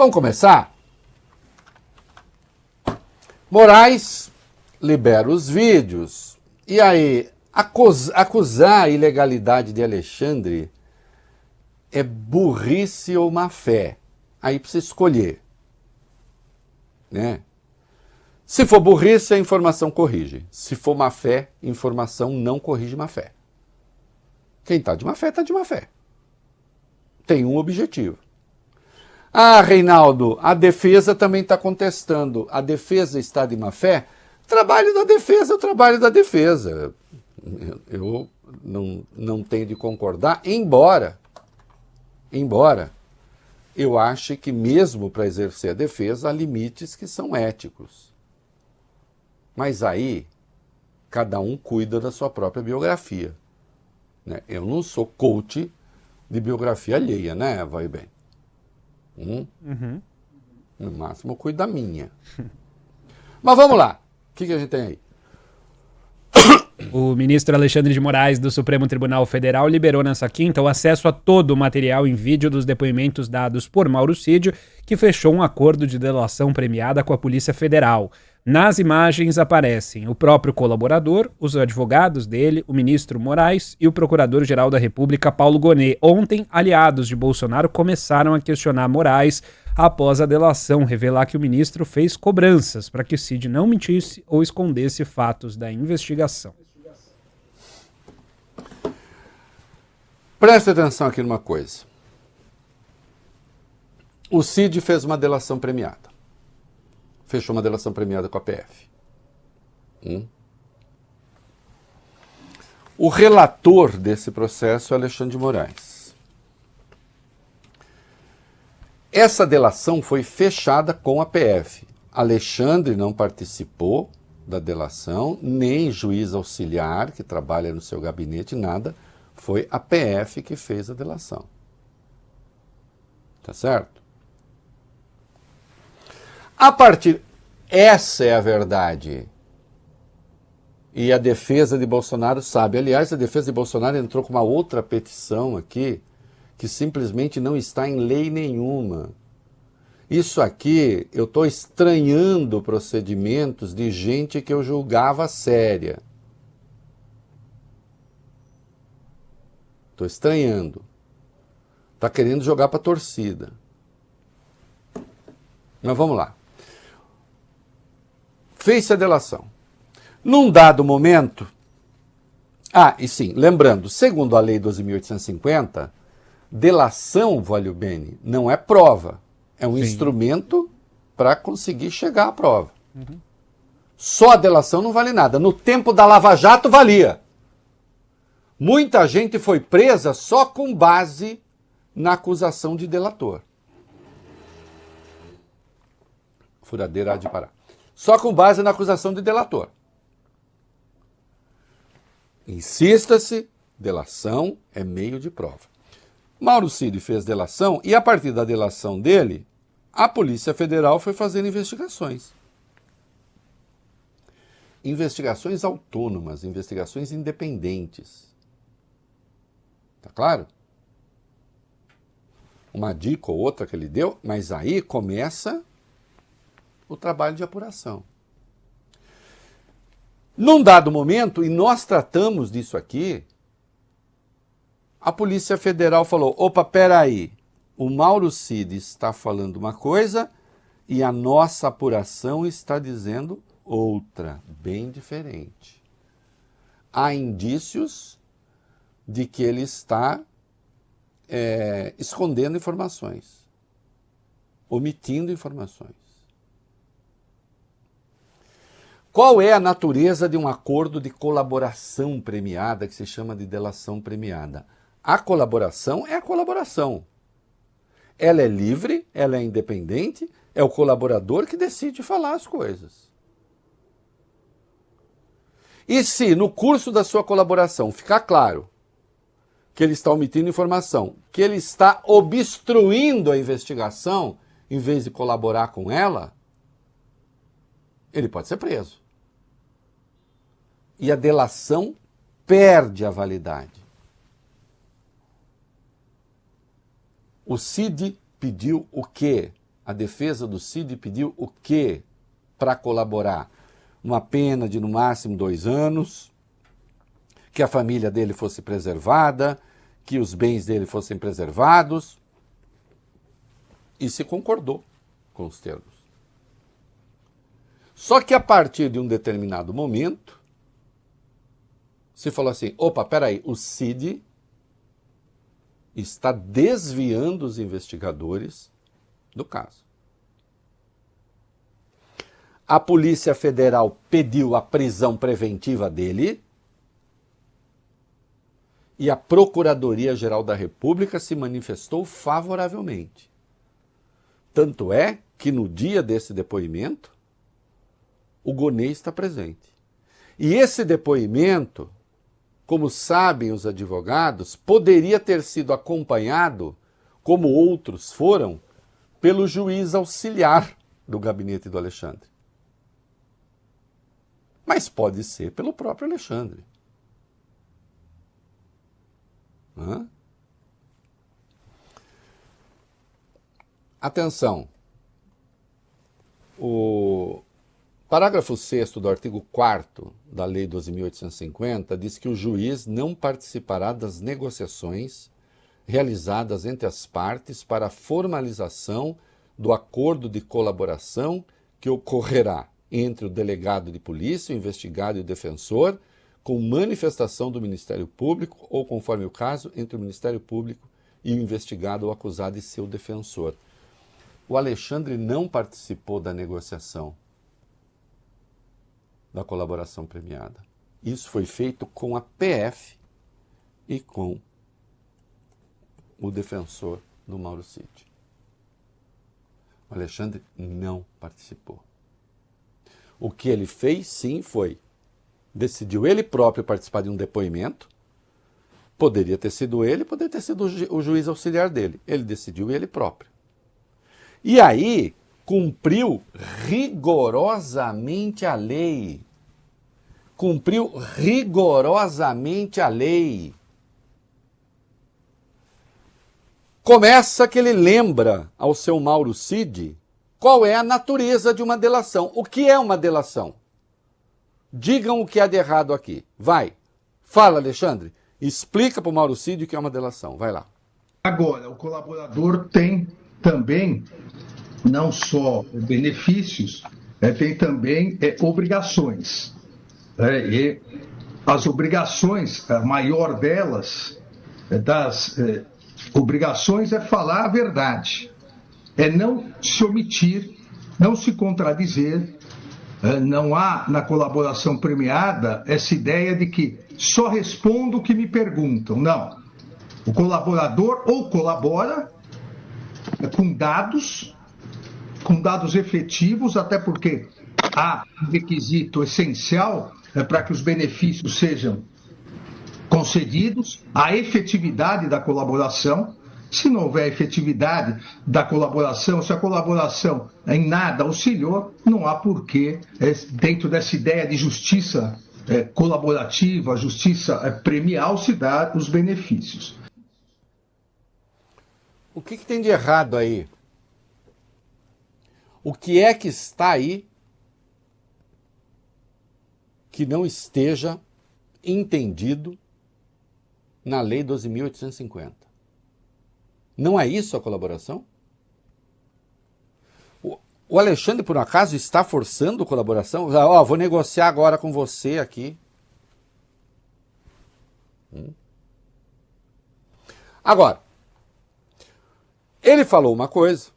Vamos começar? Moraes libera os vídeos. E aí, acusar a ilegalidade de Alexandre é burrice ou má fé. Aí precisa escolher, né? Se for burrice, a informação corrige. Se for má fé, a informação não corrige má fé. Quem está de má fé, está de má fé. Tem um objetivo. Ah, Reinaldo, a defesa também está contestando. A defesa está de má fé? Trabalho da defesa é o trabalho da defesa. Eu não tenho de concordar, embora eu ache que mesmo para exercer a defesa há limites que são éticos. Mas aí, cada um cuida da sua própria biografia, né? Eu não sou coach de biografia alheia, né, vai bem? No máximo eu cuido da minha. Mas vamos lá. O que a gente tem aí? O ministro Alexandre de Moraes, do Supremo Tribunal Federal, liberou nessa quinta o acesso a todo o material em vídeo dos depoimentos dados por Mauro Cid, que fechou um acordo de delação premiada com a Polícia Federal. Nas imagens aparecem o próprio colaborador, os advogados dele, o ministro Moraes e o procurador-geral da República, Paulo Gonet. Ontem, aliados de Bolsonaro começaram a questionar Moraes após a delação revelar que o ministro fez cobranças para que Cid não mentisse ou escondesse fatos da investigação. Preste atenção aqui numa coisa. O Cid fez uma delação premiada. Fechou uma delação premiada com a PF. O relator desse processo é Alexandre de Moraes. Essa delação foi fechada com a PF. Alexandre não participou da delação, nem juiz auxiliar, que trabalha no seu gabinete, nada. Foi a PF que fez a delação. Tá certo? Essa é a verdade. E a defesa de Bolsonaro sabe. Aliás, a defesa de Bolsonaro entrou com uma outra petição aqui, que simplesmente não está em lei nenhuma. Isso aqui, eu estou estranhando procedimentos de gente que eu julgava séria. Estou estranhando. Está querendo jogar para a torcida. Mas vamos lá. Fez-se a delação. Num dado momento... e sim, lembrando, segundo a Lei 12.850, delação, voglio bene, não é prova. É um instrumento para conseguir chegar à prova. Só a delação não vale nada. No tempo da Lava Jato, valia. Muita gente foi presa só com base na acusação de delator. Furadeira há de parar. Só com base na acusação de delator. Insista-se, delação é meio de prova. Mauro Cid fez delação e a partir da delação dele, a Polícia Federal foi fazendo investigações. Investigações autônomas, investigações independentes. Tá claro? Uma dica ou outra que ele deu, mas aí começa o trabalho de apuração. Num dado momento, e nós tratamos disso aqui, a Polícia Federal falou, opa, peraí, o Mauro Cid está falando uma coisa e a nossa apuração está dizendo outra, bem diferente. Há indícios de que ele está escondendo informações, omitindo informações. Qual é a natureza de um acordo de colaboração premiada, que se chama de delação premiada? A colaboração é a colaboração. Ela é livre, ela é independente, é o colaborador que decide falar as coisas. E se no curso da sua colaboração ficar claro que ele está omitindo informação, que ele está obstruindo a investigação em vez de colaborar com ela, ele pode ser preso. E a delação perde a validade. O Cid pediu o quê? A defesa do Cid pediu o quê para colaborar? Uma pena de no máximo 2 anos, que a família dele fosse preservada, que os bens dele fossem preservados, e se concordou com os termos. Só que a partir de um determinado momento, se falou assim, opa, peraí, o Cid está desviando os investigadores do caso. A Polícia Federal pediu a prisão preventiva dele e a Procuradoria-Geral da República se manifestou favoravelmente. Tanto é que no dia desse depoimento, o Gonê está presente. E esse depoimento, como sabem os advogados, poderia ter sido acompanhado, como outros foram, pelo juiz auxiliar do gabinete do Alexandre. Mas pode ser pelo próprio Alexandre. Atenção. O parágrafo 6º do artigo 4º da Lei 12.850 diz que o juiz não participará das negociações realizadas entre as partes para a formalização do acordo de colaboração que ocorrerá entre o delegado de polícia, o investigado e o defensor, com manifestação do Ministério Público ou, conforme o caso, entre o Ministério Público e o investigado ou acusado e seu defensor. O Alexandre não participou da negociação da colaboração premiada. Isso foi feito com a PF e com o defensor do Mauro Cid. O Alexandre não participou. O que ele fez, sim, foi decidiu ele próprio participar de um depoimento. Poderia ter sido ele, poderia ter sido o juiz auxiliar dele. Ele decidiu ele próprio. E aí, cumpriu rigorosamente a lei. Cumpriu rigorosamente a lei. Começa que ele lembra ao seu Mauro Cid qual é a natureza de uma delação. O que é uma delação? Digam o que há de errado aqui. Vai. Fala, Alexandre. Explica para o Mauro Cid o que é uma delação. Vai lá. Agora, o colaborador tem também não só benefícios, tem também obrigações. E as obrigações, a maior delas, das obrigações é falar a verdade. É não se omitir, não se contradizer. Não há na colaboração premiada essa ideia de que só respondo o que me perguntam. Não. O colaborador ou colabora com dados efetivos, até porque há um requisito essencial para que os benefícios sejam concedidos, a efetividade da colaboração. Se não houver efetividade da colaboração, se a colaboração em nada auxiliou, não há porquê, dentro dessa ideia de justiça colaborativa, justiça premial, se dar os benefícios. O que tem de errado aí? O que é que está aí que não esteja entendido na Lei 12.850? Não é isso a colaboração? O Alexandre, por um acaso, está forçando a colaboração? Vou negociar agora com você aqui. Agora, ele falou uma coisa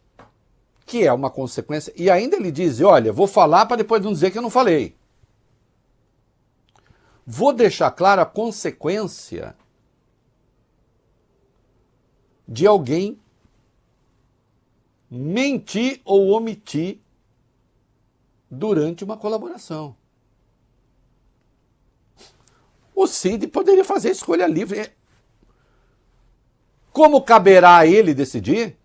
que é uma consequência, e ainda ele diz, olha, vou falar para depois não dizer que eu não falei. Vou deixar clara a consequência de alguém mentir ou omitir durante uma colaboração. O Cid poderia fazer escolha livre. Como caberá a ele decidir?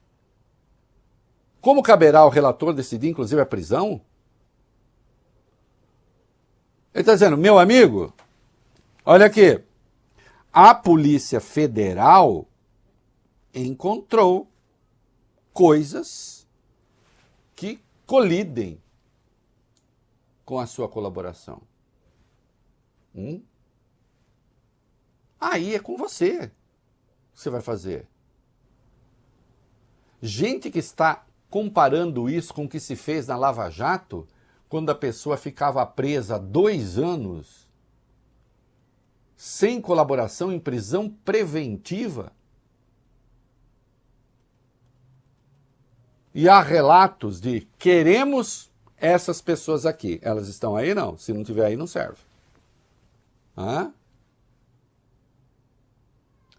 Como caberá ao relator decidir, inclusive, a prisão? Ele está dizendo, meu amigo, olha aqui, a Polícia Federal encontrou coisas que colidem com a sua colaboração. Aí é com você que você vai fazer. Gente que está comparando isso com o que se fez na Lava Jato, quando a pessoa ficava presa 2 anos, sem colaboração, em prisão preventiva. E há relatos de queremos essas pessoas aqui. Elas estão aí? Não. Se não tiver aí, não serve.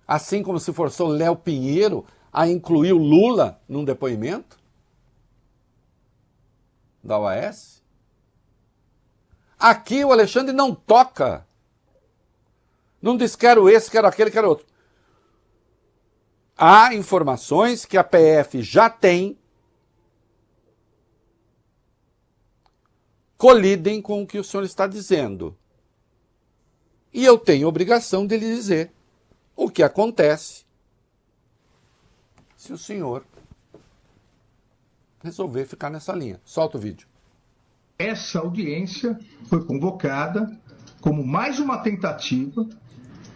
Assim como se forçou Léo Pinheiro a incluir o Lula num depoimento da OAS. Aqui o Alexandre não toca. Não diz quero esse, quero aquele, quero outro. Há informações que a PF já tem, colidem com o que o senhor está dizendo. E eu tenho obrigação de lhe dizer o que acontece se o senhor resolver ficar nessa linha. Solta o vídeo. Essa audiência foi convocada como mais uma tentativa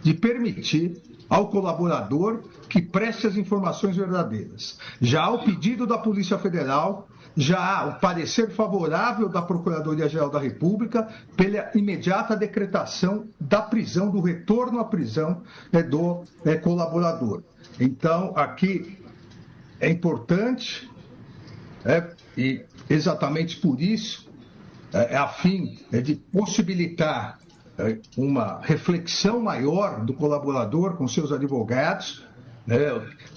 de permitir ao colaborador que preste as informações verdadeiras. Já há o pedido da Polícia Federal, já há o parecer favorável da Procuradoria-Geral da República pela imediata decretação da prisão, do retorno à prisão do colaborador. Então, aqui é importante, e exatamente por isso, a fim de possibilitar uma reflexão maior do colaborador com seus advogados,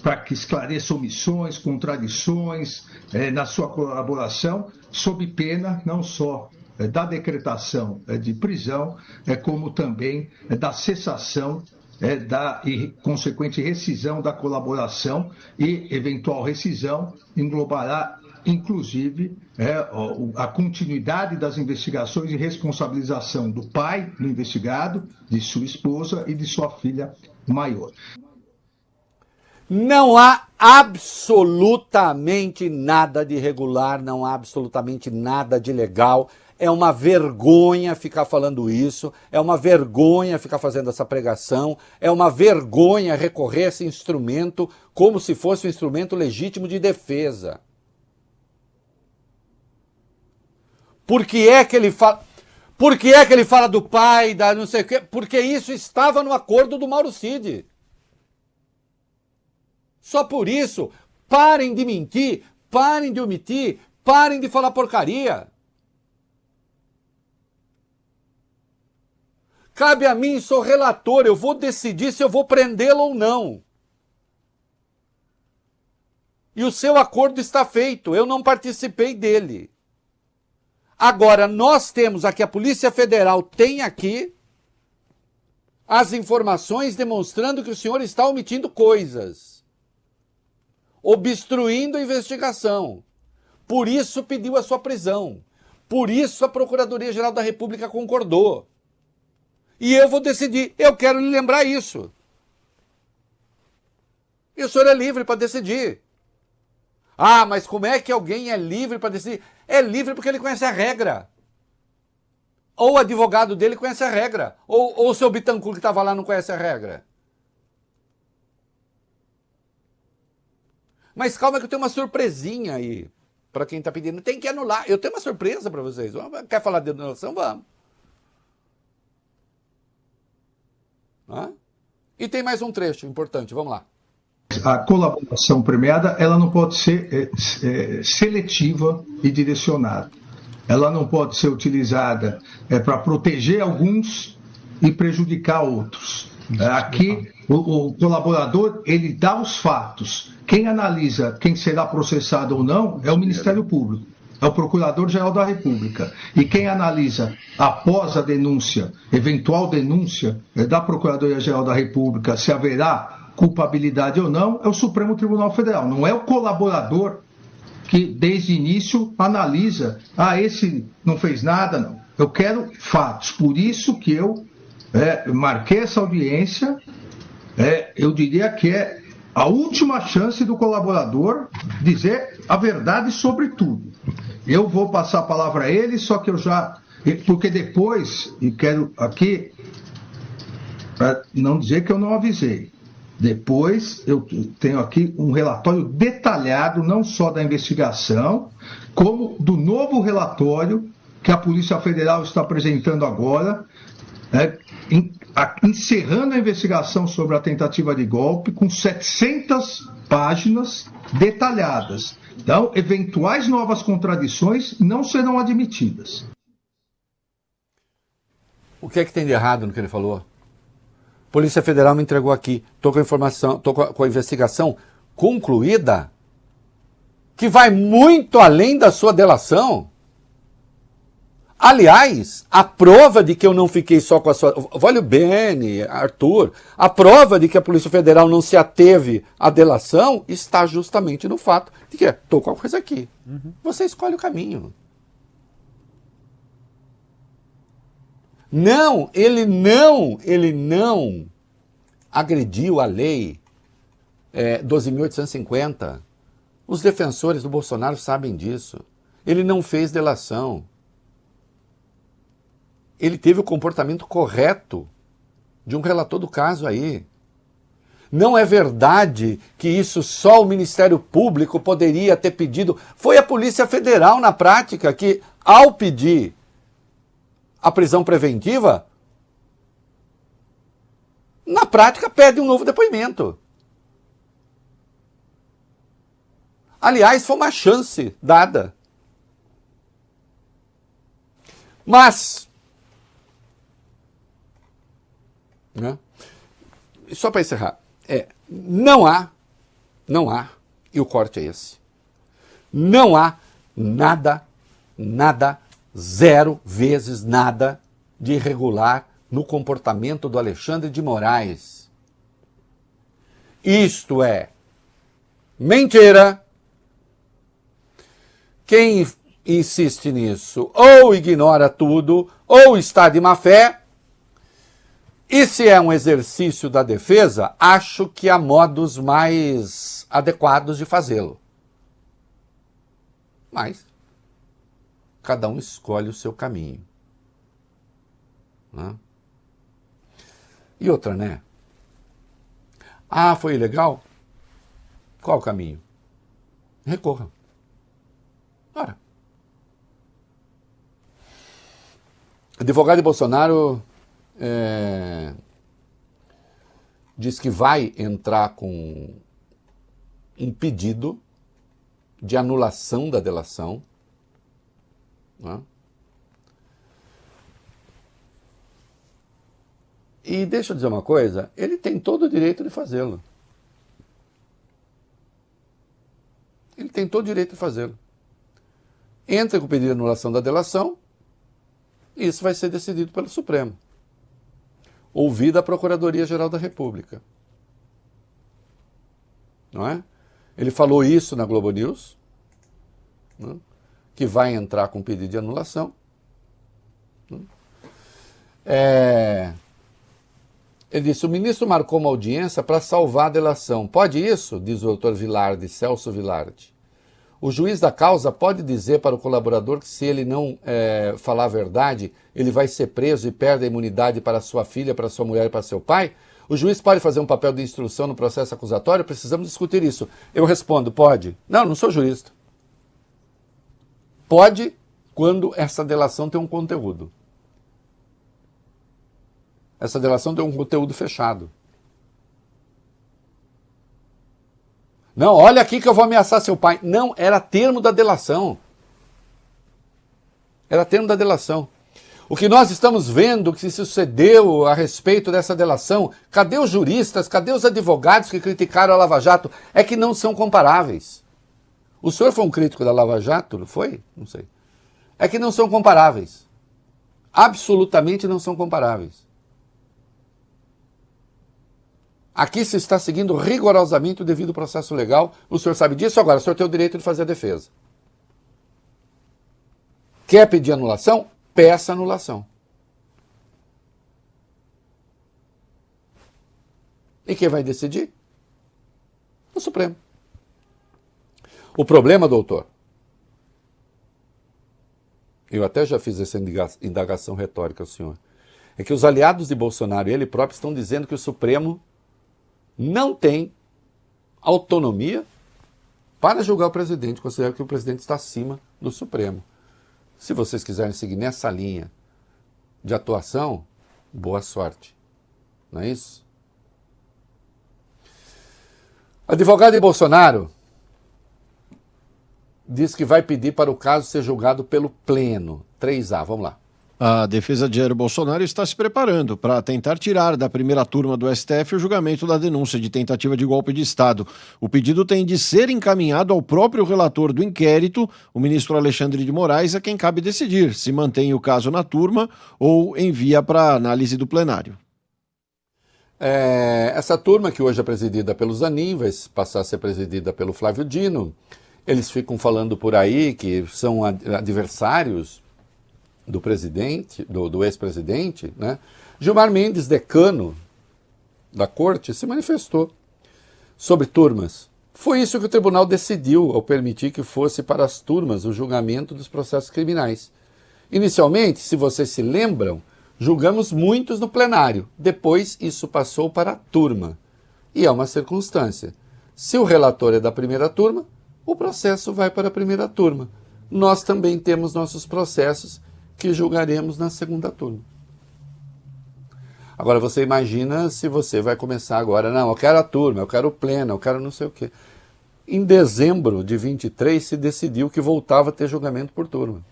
para que esclareça omissões, contradições na sua colaboração, sob pena não só da decretação de prisão, como também da cessação da consequente rescisão da colaboração, e eventual rescisão englobará inclusive a continuidade das investigações e responsabilização do pai do investigado, de sua esposa e de sua filha maior. Não há absolutamente nada de irregular, não há absolutamente nada de ilegal. É uma vergonha ficar falando isso, é uma vergonha ficar fazendo essa pregação, é uma vergonha recorrer a esse instrumento como se fosse um instrumento legítimo de defesa. Por que é que ele fala do pai, da não sei o quê? Porque isso estava no acordo do Mauro Cid. Só por isso, parem de mentir, parem de omitir, parem de falar porcaria. Cabe a mim, sou relator, eu vou decidir se eu vou prendê-lo ou não. E o seu acordo está feito, eu não participei dele. Agora, nós temos aqui, a Polícia Federal tem aqui as informações demonstrando que o senhor está omitindo coisas, obstruindo a investigação. Por isso pediu a sua prisão. Por isso a Procuradoria-Geral da República concordou. E eu vou decidir, eu quero lhe lembrar isso. E o senhor é livre para decidir. Ah, mas como é que alguém é livre para decidir? É livre porque ele conhece a regra. Ou o advogado dele conhece a regra. Ou o seu Bittencourt que estava lá não conhece a regra. Mas calma que eu tenho uma surpresinha aí para quem está pedindo. Tem que anular. Eu tenho uma surpresa para vocês. Quer falar de anulação? Vamos. E tem mais um trecho importante. Vamos lá. A colaboração premiada, ela não pode ser seletiva e direcionada. Ela não pode ser utilizada para proteger alguns e prejudicar outros. Aqui, o colaborador, ele dá os fatos. Quem analisa quem será processado ou não é o Ministério Público, é o Procurador-Geral da República. E quem analisa após a denúncia, eventual denúncia da Procuradoria-Geral da República, se haverá culpabilidade ou não, é o Supremo Tribunal Federal. Não é o colaborador que, desde o início, analisa, esse não fez nada, não. Eu quero fatos. Por isso que eu marquei essa audiência, eu diria que é a última chance do colaborador dizer a verdade sobre tudo. Eu vou passar a palavra a ele, só que eu já... Porque depois, e quero aqui, para não dizer que eu não avisei, depois eu tenho aqui um relatório detalhado, não só da investigação, como do novo relatório que a Polícia Federal está apresentando agora, encerrando a investigação sobre a tentativa de golpe, com 700 páginas detalhadas. Então, eventuais novas contradições não serão admitidas. O que é que tem de errado no que ele falou? Polícia Federal me entregou aqui, estou com a informação, estou com a investigação concluída, que vai muito além da sua delação. Aliás, a prova de que eu não fiquei só com a sua... Olha o Beni, Arthur, a prova de que a Polícia Federal não se ateve à delação está justamente no fato de que estou com a coisa aqui. Você escolhe o caminho. Não, ele não agrediu a lei 12.850. Os defensores do Bolsonaro sabem disso. Ele não fez delação. Ele teve o comportamento correto de um relator do caso aí. Não é verdade que isso só o Ministério Público poderia ter pedido. Foi a Polícia Federal, na prática, que, ao pedir a prisão preventiva, na prática pede um novo depoimento. Aliás, foi uma chance dada. Mas, né, só para encerrar, não há, e o corte é esse, não há nada, zero vezes nada de irregular no comportamento do Alexandre de Moraes. Isto é mentira. Quem insiste nisso ou ignora tudo ou está de má fé. E se é um exercício da defesa, acho que há modos mais adequados de fazê-lo. Mas cada um escolhe o seu caminho. Né? E outra, né? Ah, foi ilegal? Qual o caminho? Recorra. Ora. Advogado de Bolsonaro diz que vai entrar com um pedido de anulação da delação. Né? E deixa eu dizer uma coisa, ele tem todo o direito de fazê-lo. Ele tem todo o direito de fazê-lo. Entra com o pedido de anulação da delação, e isso vai ser decidido pelo Supremo. Ouvida a Procuradoria-Geral da República. Não é? Ele falou isso na Globo News, né? Que vai entrar com pedido de anulação. Ele disse, o ministro marcou uma audiência para salvar a delação. Pode isso? Diz o doutor Vilardi, Celso Vilardi. O juiz da causa pode dizer para o colaborador que se ele não falar a verdade, ele vai ser preso e perde a imunidade para sua filha, para sua mulher e para seu pai? O juiz pode fazer um papel de instrução no processo acusatório? Precisamos discutir isso. Eu respondo, pode. Não sou jurista. Pode quando essa delação tem um conteúdo. Essa delação tem um conteúdo fechado. Não, olha aqui que eu vou ameaçar seu pai. Não, era termo da delação. Era termo da delação. O que nós estamos vendo que se sucedeu a respeito dessa delação, cadê os juristas, cadê os advogados que criticaram a Lava Jato? É que não são comparáveis. O senhor foi um crítico da Lava Jato, não foi? Não sei. É que não são comparáveis. Absolutamente não são comparáveis. Aqui se está seguindo rigorosamente o devido processo legal. O senhor sabe disso? Agora, o senhor tem o direito de fazer a defesa. Quer pedir anulação? Peça anulação. E quem vai decidir? O Supremo. O problema, doutor, eu até já fiz essa indagação retórica ao senhor, é que os aliados de Bolsonaro e ele próprio estão dizendo que o Supremo não tem autonomia para julgar o presidente, consideram que o presidente está acima do Supremo. Se vocês quiserem seguir nessa linha de atuação, boa sorte. Não é isso? Advogado de Bolsonaro diz que vai pedir para o caso ser julgado pelo Pleno. 3A, vamos lá. A defesa de Jair Bolsonaro está se preparando para tentar tirar da primeira turma do STF o julgamento da denúncia de tentativa de golpe de Estado. O pedido tem de ser encaminhado ao próprio relator do inquérito, o ministro Alexandre de Moraes, a quem cabe decidir se mantém o caso na turma ou envia para análise do plenário. Essa turma, que hoje é presidida pelo Zanin, vai passar a ser presidida pelo Flávio Dino. Eles ficam falando por aí que são adversários do presidente, do ex-presidente, né? Gilmar Mendes, decano da corte, se manifestou sobre turmas. Foi isso que o tribunal decidiu ao permitir que fosse para as turmas o julgamento dos processos criminais. Inicialmente, se vocês se lembram, julgamos muitos no plenário. Depois, isso passou para a turma. E é uma circunstância. Se o relator é da primeira turma, o processo vai para a primeira turma. Nós também temos nossos processos que julgaremos na segunda turma. Agora você imagina se você vai começar agora, não, eu quero a turma, eu quero o pleno, eu quero não sei o quê. Em dezembro de 23 se decidiu que voltava a ter julgamento por turma.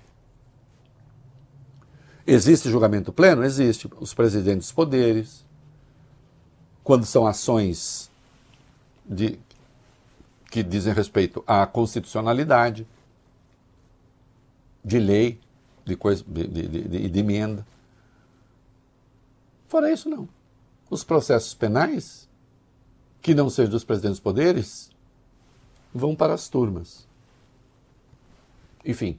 Existe julgamento pleno? Existe. Os presidentes dos poderes, quando são ações que dizem respeito à constitucionalidade, de lei, de emenda. Fora isso, não. Os processos penais, que não sejam dos presidentes dos poderes, vão para as turmas. Enfim.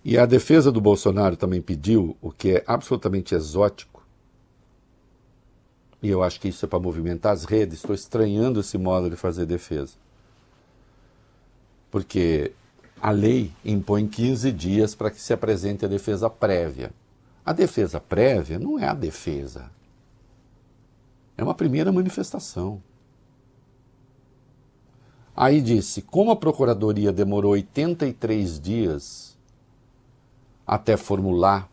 E a defesa do Bolsonaro também pediu o que é absolutamente exótico, e eu acho que isso é para movimentar as redes, estou estranhando esse modo de fazer defesa. Porque a lei impõe 15 dias para que se apresente a defesa prévia. A defesa prévia não é a defesa. É uma primeira manifestação. Aí disse, como a Procuradoria demorou 83 dias até formular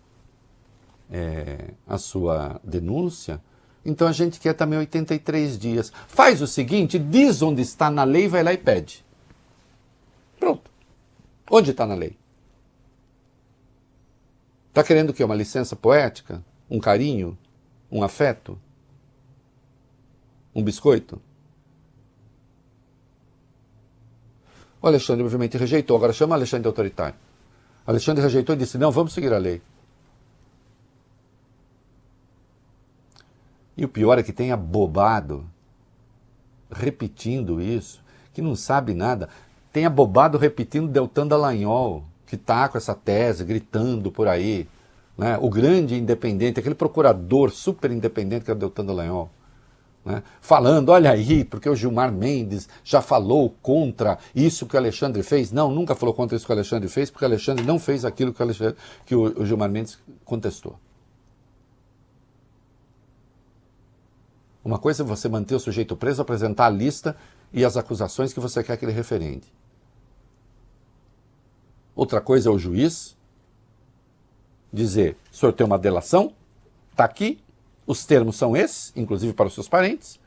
a sua denúncia, então a gente quer também 83 dias. Faz o seguinte, diz onde está na lei, vai lá e pede. Pronto. Onde está na lei? Está querendo o quê? Uma licença poética? Um carinho? Um afeto? Um biscoito? O Alexandre obviamente rejeitou. Agora chama o Alexandre de autoritário. O Alexandre rejeitou e disse, não, vamos seguir a lei. E o pior é que tem abobado, repetindo isso, que não sabe nada. Tem abobado repetindo Deltan Dallagnol, que está com essa tese, gritando por aí. Né? O grande independente, aquele procurador super independente que é o Deltan Dallagnol. Né? Falando, olha aí, porque o Gilmar Mendes já falou contra isso que o Alexandre fez. Não, nunca falou contra isso que o Alexandre fez, porque o Alexandre não fez aquilo que o Gilmar Mendes contestou. Uma coisa é você manter o sujeito preso, apresentar a lista e as acusações que você quer que ele referende. Outra coisa é o juiz dizer, o senhor tem uma delação, está aqui, os termos são esses, inclusive para os seus parentes,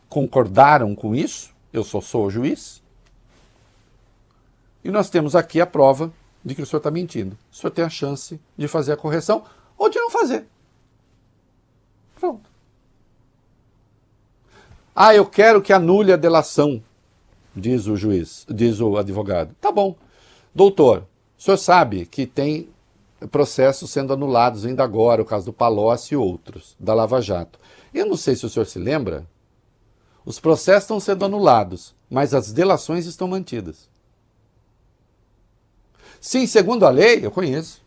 concordaram com isso, eu só sou o juiz, e nós temos aqui a prova de que o senhor está mentindo. O senhor tem a chance de fazer a correção ou de não fazer. Pronto. Ah, eu quero que anule a delação, diz o juiz, diz o advogado. Tá bom. Doutor, o senhor sabe que tem processos sendo anulados ainda agora, o caso do Palocci e outros, da Lava Jato. Eu não sei se o senhor se lembra, os processos estão sendo anulados, mas as delações estão mantidas. Sim, segundo a lei, eu conheço.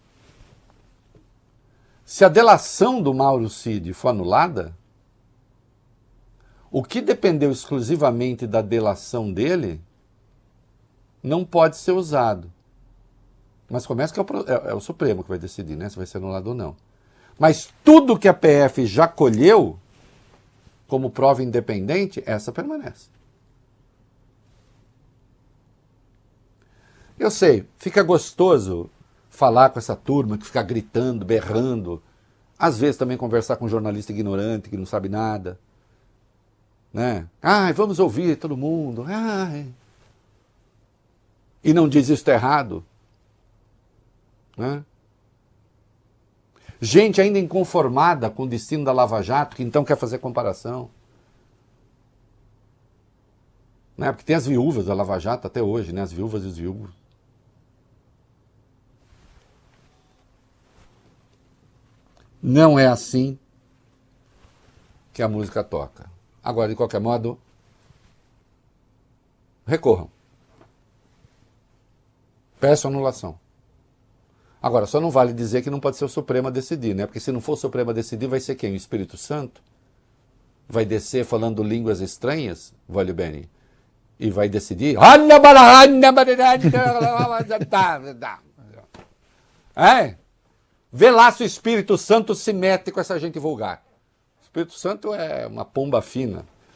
Se a delação do Mauro Cid for anulada, o que dependeu exclusivamente da delação dele não pode ser usado. Mas começa que é o Supremo que vai decidir, né? Se vai ser anulado ou não. Mas tudo que a PF já colheu como prova independente, essa permanece. Eu sei, fica gostoso falar com essa turma que fica gritando, berrando. Às vezes também conversar com um jornalista ignorante que não sabe nada. Né? Ai, vamos ouvir todo mundo. Ai. E não diz isso errado. Né? Gente ainda inconformada com o destino da Lava Jato, que então quer fazer comparação. Né? Porque tem as viúvas da Lava Jato até hoje, né? As viúvas e os viúvos. Não é assim que a música toca. Agora, de qualquer modo, recorram. Peçam anulação. Agora, só não vale dizer que não pode ser o Supremo a decidir, né? Porque se não for o Supremo a decidir, vai ser quem? O Espírito Santo? Vai descer falando línguas estranhas, Vale Bene? E vai decidir? É? Vê lá se o Espírito Santo se mete com essa gente vulgar. O Espírito Santo é uma pomba fina.